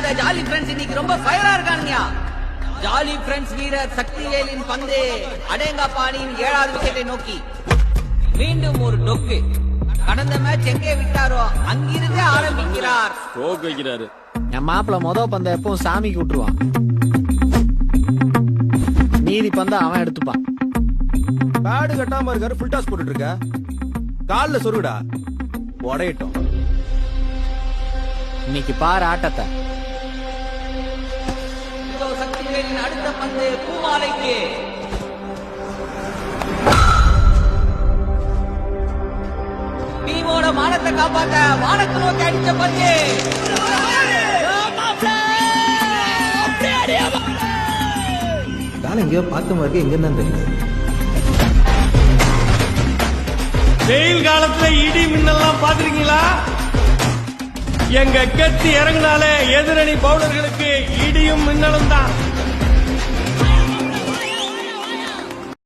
எங்க jolly friends இன்னைக்கு ரொம்ப ஃபயரா இருக்கானுங்க. ஜாலி ஃப்ரெண்ட்ஸ் வீரர் சக்திவேலின் பந்து அடேங்கப்பாணியின் 7வது விக்கெட்டை நோக்கி மீண்டும் ஒரு டொக்கு. கடந்த மேட்ச் எங்கே விட்டாரோ அங்கிருந்தே ஆரம்பிக்கிறார். ஸ்ட்ரோக் வைக்கிறாரு. என் மாப்பிள்ள மொத பந்த எப்பவும் சாமிக்கு விட்டுருவான். மீதி பந்த அவன் எடுத்துப்பான். பேடு கட்டாம இருக்காரு, ஃபுல் டாஸ் போட்டுட்டு இருக்க. கால்ல சொருடா உடையட்டும். இன்னைக்கு பாரு ஆட்டத்தை. சக்திவேலின் அடுத்த பந்து பூமாலைக்கு. டீமோட மானத்தை காப்பாத்த வானத்தை நோக்கி அடிச்ச பந்து. எங்கேயோ பார்த்த மாதிரி எங்க தான் தெரியுது. வெயில் காலத்துல இடி மின்னல்லாம் பாத்திருக்கீங்களா? எங்க கத்தி இறங்கினாலே எதிரணி பவுலர்களுக்கு இடியும் மின்னலும் தான்.